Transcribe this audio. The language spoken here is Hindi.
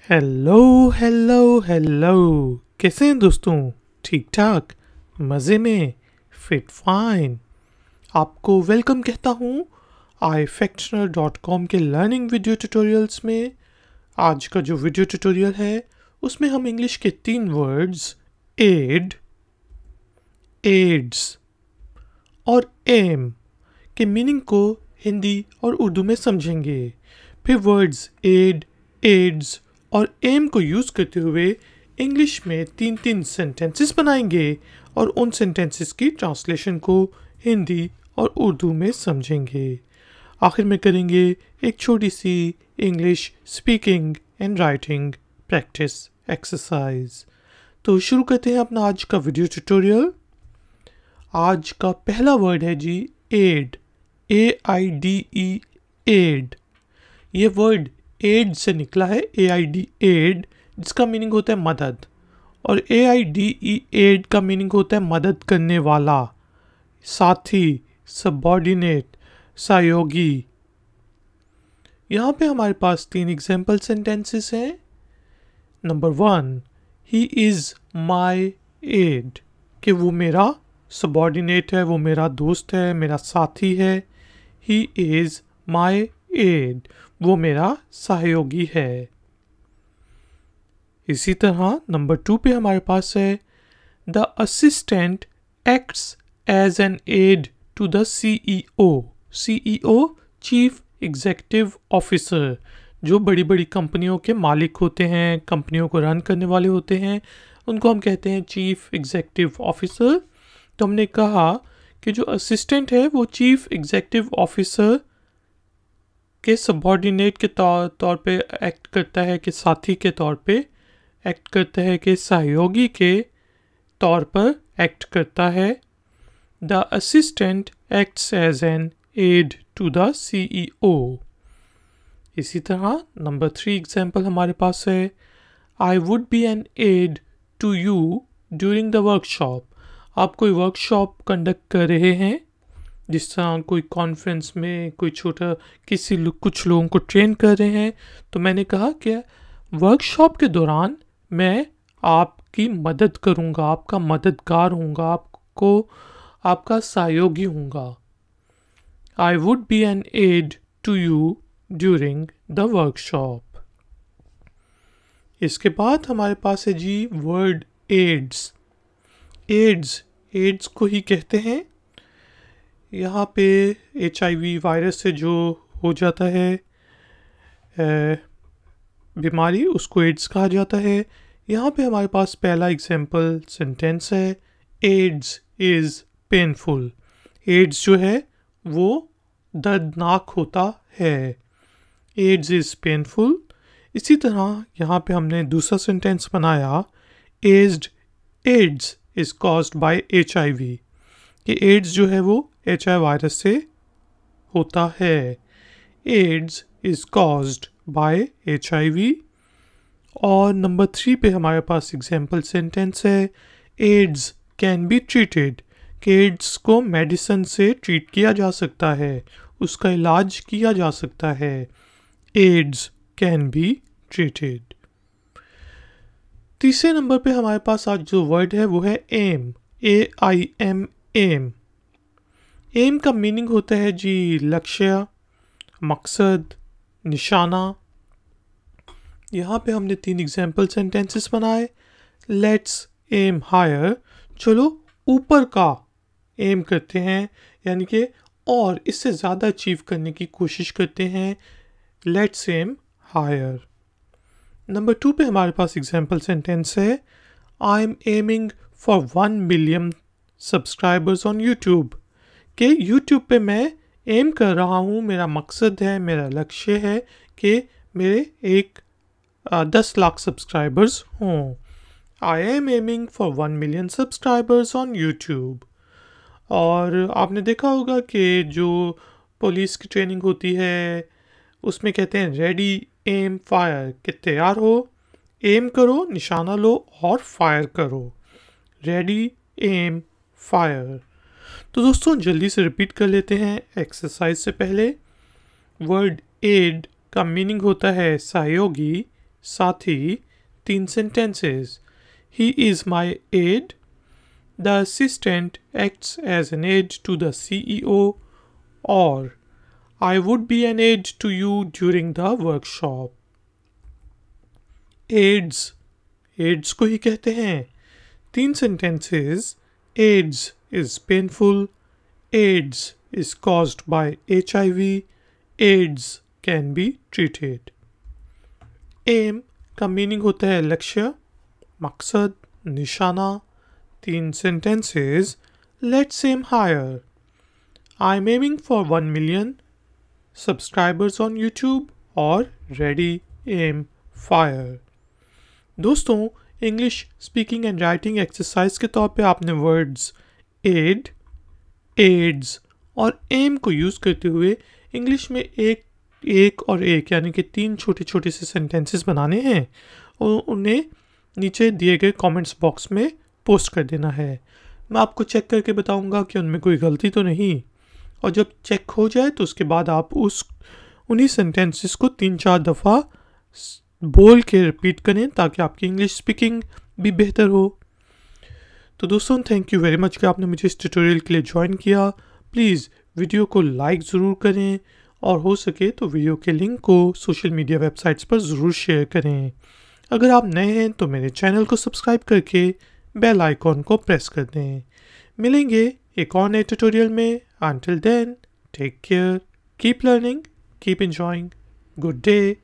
हेलो हेलो हेलो, कैसे हैं दोस्तों? ठीक ठाक, मज़े में, फिट फाइन। आपको वेलकम कहता हूँ ifactioner.com के लर्निंग वीडियो ट्यूटोरियल्स में। आज का जो वीडियो ट्यूटोरियल है उसमें हम इंग्लिश के 3 वर्ड्स एड, एड्स और एम के मीनिंग को हिंदी और उर्दू में समझेंगे। फिर वर्ड्स एड, एड्स और एम को यूज़ करते हुए इंग्लिश में 3 सेंटेंसेस बनाएंगे और उन सेंटेंसेस की ट्रांसलेशन को हिंदी और उर्दू में समझेंगे। आखिर में करेंगे एक छोटी सी English speaking and writing practice exercise. तो शुरू करते हैं अपना आज का वीडियो ट्यूटोरियल। आज का पहला वर्ड है जी एड, AIDE, एड। ये वर्ड एड से निकला है, AID एड, जिसका मीनिंग होता है मदद, और AIDE एड का मीनिंग होता है मदद करने वाला, साथी, सबऑर्डिनेट, सहयोगी। यहाँ पे हमारे पास 3 एग्जाम्पल सेंटेंसेस हैं। Number 1, he is my aide, कि वो मेरा सबऑर्डिनेट है, वो मेरा दोस्त है, मेरा साथी है। ही इज़ माई एड, वो मेरा सहयोगी है। इसी तरह नंबर 2 पे हमारे पास है the assistant acts as an add to the CEO। CEO chief executive officer, जो बड़ी बड़ी कंपनियों के मालिक होते हैं, कंपनियों को रन करने वाले होते हैं, उनको हम कहते हैं चीफ एग्जीक्यूटिव ऑफिसर। तो हमने कहा कि जो असिस्टेंट है वो चीफ एग्जीक्यूटिव ऑफिसर के सबऑर्डिनेट के तौर पे एक्ट करता है, कि साथी के तौर पे एक्ट करता है, कि सहयोगी के तौर पर एक्ट करता है। The assistant acts as an add to the CEO। इसी तरह नंबर 3 एग्जाम्पल हमारे पास है I would be an add to you during the workshop. आप कोई वर्कशॉप कंडक्ट कर रहे हैं, जिस तरह कोई कॉन्फ्रेंस में कोई छोटा कुछ लोगों को ट्रेन कर रहे हैं, तो मैंने कहा कि वर्कशॉप के दौरान मैं आपकी मदद करूंगा, आपका मददगार हूँगा, आपको आपका सहयोगी हूँगा। I would be an add to you during the workshop. इसके बाद हमारे पास है जी वर्ड एड्स। एड्स को ही कहते हैं। यहाँ पे HIV वायरस से जो हो जाता है बीमारी, उसको एड्स कहा जाता है। यहाँ पे हमारे पास पहला एग्जाम्पल सेंटेंस है एड्स इज़ पेनफुल। एड्स जो है वो दर्दनाक होता है। AIDS is painful. इसी तरह यहाँ पे हमने दूसरा सेंटेंस बनाया AIDS is caused by HIV, कि एड्स जो है वो HIV वायरस से होता है। AIDS is caused by HIV। और नंबर 3 पे हमारे पास एग्जाम्पल सेंटेंस है एड्स कैन बी ट्रीटेड, कि एड्स को मेडिसिन से ट्रीट किया जा सकता है, उसका इलाज किया जा सकता है। AIDS can be treated. तीसरे नंबर पे हमारे पास आज जो वर्ड है वो है एम, AIM, एम। एम का मीनिंग होता है जी लक्ष्य, मकसद, निशाना। यहाँ पे हमने 3 एग्जाम्पल सेंटेंसेस बनाए। लेट्स एम हायर, चलो ऊपर का एम करते हैं, यानी कि और इससे ज़्यादा अचीव करने की कोशिश करते हैं। Let's M higher. नंबर 2 पे हमारे पास एग्जाम्पल सेंटेंस है I am aiming for 1 million subscribers on YouTube, कि यूट्यूब पे मैं एम कर रहा हूँ, मेरा मकसद है, मेरा लक्ष्य है कि मेरे 10 लाख सब्सक्राइबर्स हों। I am aiming for 1 million subscribers on YouTube. और आपने देखा होगा कि जो पुलिस की ट्रेनिंग होती है उसमें कहते हैं रेडी एम फायर, कि तैयार हो, एम करो, निशाना लो और फायर करो। Ready aim fire. तो दोस्तों जल्दी से रिपीट कर लेते हैं एक्सरसाइज से पहले। वर्ड एड का मीनिंग होता है सहयोगी, साथी 3 sentences. He is my aide. The assistant acts as an aide to the CEO. Or I would be an aide to you during the workshop. AIDS को ही कहते हैं. 3 sentences. AIDS is painful. AIDS is caused by HIV. AIDS can be treated. Aim का मीनिंग होता है लक्ष्य, मकसद, निशाना. 3 sentences. Let's aim higher. I'm aiming for 1 million subscribers on YouTube. और ready, aim, fire. दोस्तों, English speaking and writing exercise के तौर पे आपने वर्ड्स एड, एड्स और एम को यूज़ करते हुए इंग्लिश में एक और एक यानी कि 3 छोटे छोटे से सेंटेंसेस बनाने हैं और उन्हें नीचे दिए गए कमेंट्स बॉक्स में पोस्ट कर देना है. मैं आपको चेक करके बताऊंगा कि उनमें कोई गलती तो नहीं, और जब चेक हो जाए तो उसके बाद आप उन्हीं सेंटेंसेस को 3-4 दफ़ा बोल के रिपीट करें ताकि आपकी इंग्लिश स्पीकिंग भी बेहतर हो. तो दोस्तों, थैंक यू वेरी मच कि आपने मुझे इस ट्यूटोरियल के लिए ज्वाइन किया. प्लीज़ वीडियो को लाइक ज़रूर करें और हो सके तो वीडियो के लिंक को सोशल मीडिया वेबसाइट्स पर ज़रूर शेयर करें. अगर आप नए हैं तो मेरे चैनल को सब्सक्राइब करके बेल आइकॉन को प्रेस कर दें. मिलेंगे एक और नए ट्यूटोरियल में. Until then, take care, keep learning, keep enjoying. Good day.